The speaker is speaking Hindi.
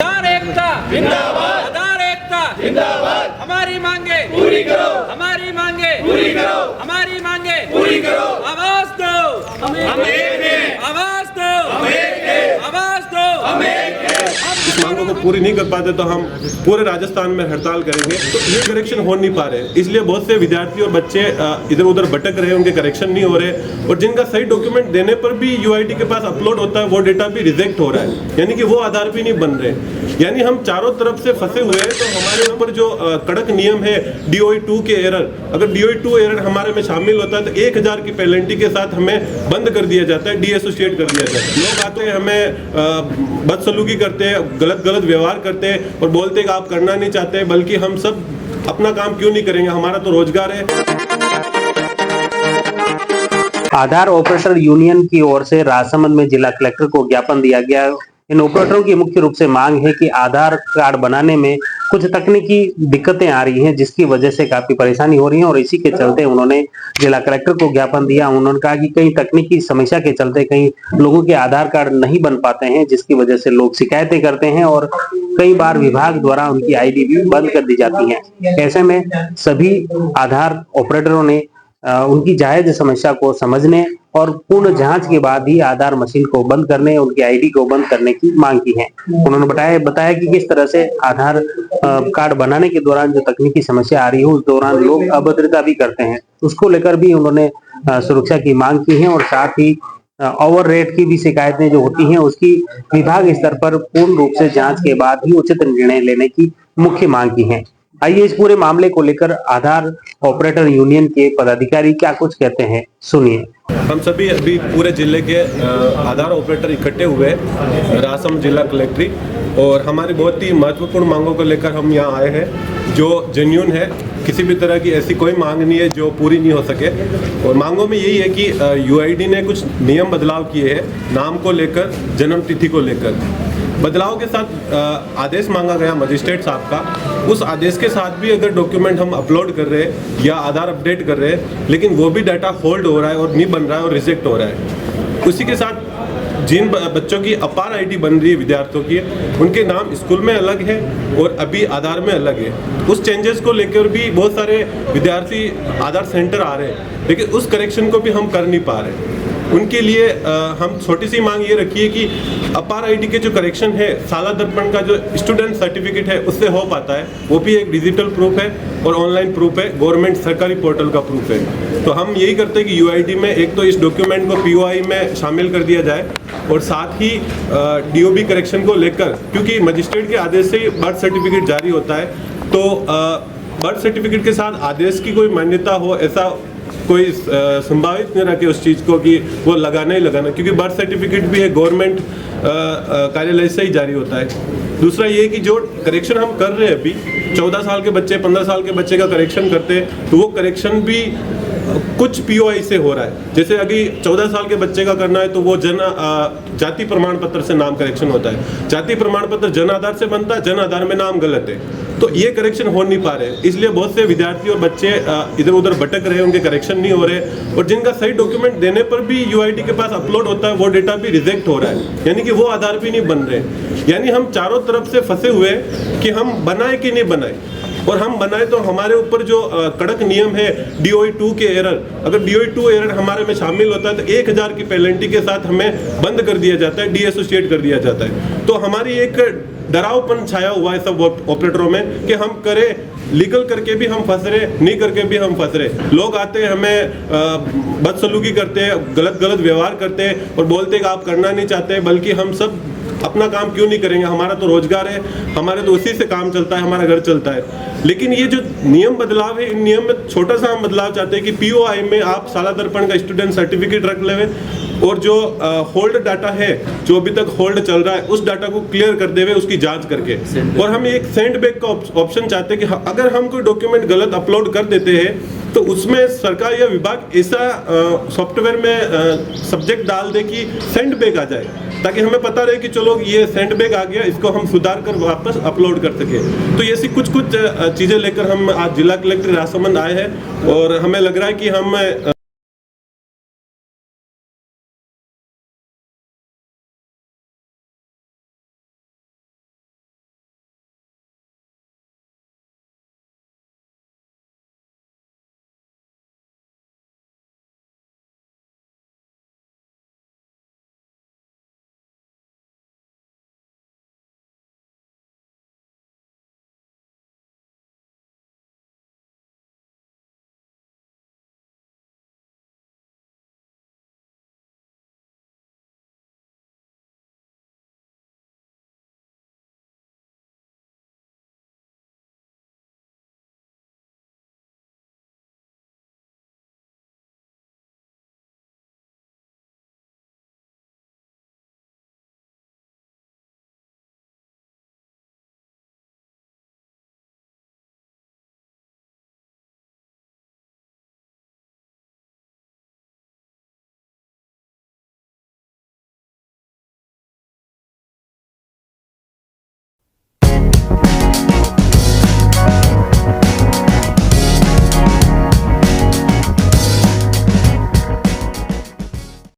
आधार एकता जिंदाबाद, आधार एकता जिंदाबाद। हमारी मांगे पूरी करो, हमारी मांगे पूरी करो, हमारी मांगे पूरी करो। आवाज दो हम एक हैं, आवाज दो हम एक हैं, आवाज दो हम एक हैं। इस मांगों को पूरी नहीं कर पाते तो हम पूरे राजस्थान में हड़ताल करेंगे। तो ये करेक्शन हो नहीं पा रहे, इसलिए बहुत से विद्यार्थी और बच्चे इधर उधर भटक रहे हैं, उनके करेक्शन नहीं हो रहे और जिनका सही डॉक्यूमेंट देने पर भी यूआईडी के पास अपलोड होता है वो डेटा भी रिजेक्ट हो रहा है, यानी कि वो आधार भी नहीं बन रहे। यानी हम चारों तरफ से फंसे हुए हैं। तो हमारे ऊपर जो कड़क नियम है DOE-2 के एरर, अगर DOE-2 एरर हमारे में शामिल होता है तो 1000 की पेनल्टी के साथ हमें बंद कर दिया जाता है, डीएसोसिएट कर दिया जाता है। लोग आते हैं, हमें बदसलूकी करते हैं, गलत व्यवहार करते हैं और बोलते हैं कि आप करना नहीं चाहते, बल्कि हम सब अपना काम क्यों नहीं करेंगे, हमारा तो रोजगार है। आधार ऑपरेटर यूनियन की ओर से राजसमंद में जिला कलेक्टर को ज्ञापन दिया गया। इन ऑपरेटरों की मुख्य रूप से मांग है कि आधार कार्ड बनाने में कुछ तकनीकी दिक्कतें आ रही हैं, जिसकी वजह से काफी परेशानी हो रही है और इसी के चलते उन्होंने जिला कलेक्टर को ज्ञापन दिया। उन्होंने कहा कि कई तकनीकी समस्या के चलते कई लोगों के आधार कार्ड नहीं बन पाते हैं, जिसकी वजह से लोग शिकायतें करते हैं और कई बार विभाग द्वारा उनकी आईडी भी बंद कर दी जाती है। ऐसे में सभी आधार ऑपरेटरों ने उनकी जायज समस्या को समझने और पूर्ण जांच के बाद ही आधार मशीन को बंद करने, उनकी आईडी को बंद करने की मांग की है। उन्होंने बताया कि किस तरह से आधार कार्ड बनाने के दौरान जो तकनीकी समस्या आ रही है उस दौरान लोग अभद्रता भी करते हैं, उसको लेकर भी उन्होंने सुरक्षा की मांग की है और साथ ही ओवर रेट की भी शिकायतें जो होती हैं उसकी विभाग स्तर पर पूर्ण रूप से जांच के बाद ही उचित निर्णय लेने की मुख्य मांग की है। आइए इस पूरे मामले को लेकर आधार ऑपरेटर यूनियन के पदाधिकारी क्या कुछ कहते हैं, सुनिए। हम सभी अभी पूरे जिले के आधार ऑपरेटर इकट्ठे हुए राजसमंद जिला कलेक्ट्रेट और हमारी बहुत ही महत्वपूर्ण मांगों को लेकर हम यहाँ आए हैं, जो जेन्युइन है। किसी भी तरह की ऐसी कोई मांग नहीं है जो पूरी नहीं हो सके। और मांगों में यही है कि यूआईडी ने कुछ नियम बदलाव किए हैं, नाम को लेकर, जन्म तिथि को लेकर। बदलाव के साथ आदेश मांगा गया मजिस्ट्रेट साहब का, उस आदेश के साथ भी अगर डॉक्यूमेंट हम अपलोड कर रहे हैं या आधार अपडेट कर रहे हैं, लेकिन वो भी डाटा होल्ड हो रहा है और नहीं बन रहा है और रिजेक्ट हो रहा है। उसी के साथ जिन बच्चों की अपार आईडी बन रही है विद्यार्थियों की, उनके नाम स्कूल में अलग है और अभी आधार में अलग है। उस चेंजेस को लेकर भी बहुत सारे विद्यार्थी आधार सेंटर आ रहे हैं, लेकिन उस करेक्शन को भी हम कर नहीं पा रहे। उनके लिए हम छोटी सी मांग ये रखी है कि अपार आईडी के जो करेक्शन है, साला दर्पण का जो स्टूडेंट सर्टिफिकेट है उससे हो पाता है, वो भी एक डिजिटल प्रूफ है और ऑनलाइन प्रूफ है, गवर्नमेंट सरकारी पोर्टल का प्रूफ है। तो हम यही करते हैं कि यूआईडी में एक तो इस डॉक्यूमेंट को POI में शामिल कर दिया जाए और साथ ही DOB करेक्शन को लेकर, क्योंकि मजिस्ट्रेट के आदेश से बर्थ सर्टिफिकेट जारी होता है, तो बर्थ सर्टिफिकेट के साथ आदेश की कोई मान्यता हो ऐसा कोई संभावित नहीं रखे उस चीज़ को कि वो लगाना ही लगाना, क्योंकि बर्थ सर्टिफिकेट भी है गवर्नमेंट कार्यालय से ही जारी होता है। दूसरा ये कि जो करेक्शन हम कर रहे हैं अभी 14 साल के बच्चे, 15 साल के बच्चे का करेक्शन करते हैं, तो वो करेक्शन भी कुछ POI से हो रहा है। जैसे अभी 14 साल के बच्चे का करना है तो वो जाति प्रमाण पत्र से नाम करेक्शन होता है, जाति प्रमाण पत्र जन आधार से बनता है, जन आधार में नाम गलत है, तो ये करेक्शन हो नहीं पा रहे। इसलिए बहुत से विद्यार्थी और बच्चे इधर उधर भटक रहे हैं, उनके करेक्शन नहीं हो रहे और जिनका सही डॉक्यूमेंट देने पर भी यूआईडी के पास अपलोड होता है वो डेटा भी रिजेक्ट हो रहा है, यानी कि वो आधार भी नहीं बन रहे। यानी हम चारों तरफ से फंसे हुए हैं कि हम बनाए कि नहीं बनाए, और हम बनाए तो हमारे ऊपर जो कड़क नियम है DOE-2 के एरर, अगर DOE-2 एरर हमारे में शामिल होता है तो 1000 की पेनल्टी के साथ हमें बंद कर दिया जाता है, डीएसोसिएट कर दिया जाता है। तो हमारी एक डरावपन छाया हुआ है सब ऑपरेटरों में कि हम करें, लीगल करके भी हम फंस रहे, नहीं करके भी हम फंस रहे। लोग आते हैं, हमें बदसलूकी करते हैं, गलत व्यवहार करते हैं और बोलते हैं कि आप करना नहीं चाहते, बल्कि हम सब अपना काम क्यों नहीं करेंगे, हमारा तो रोजगार है, हमारे तो उसी से काम चलता है, हमारा घर चलता है। लेकिन ये जो नियम बदलाव है, इन नियम में छोटा सा हम बदलाव चाहते हैं कि POI में आप साला दर्पण का स्टूडेंट सर्टिफिकेट रख लें और जो होल्ड डाटा है, जो अभी तक होल्ड चल रहा है, उस डाटा को क्लियर कर देवे, उसकी जांच करके। और हम एक सेंड बैक का ऑप्शन चाहते हैं कि अगर हम कोई डॉक्यूमेंट गलत अपलोड कर देते हैं तो उसमें सरकार या विभाग ऐसा सॉफ्टवेयर में सब्जेक्ट डाल दे कि सेंड बैक आ जाए, ताकि हमें पता रहे कि चलो ये सेंड बैक आ गया, इसको हम सुधार कर वापस अपलोड कर सके। तो ऐसी कुछ चीज़ें लेकर हम आज जिला कलेक्टर राजसमंद आए हैं और हमें लग रहा है कि हम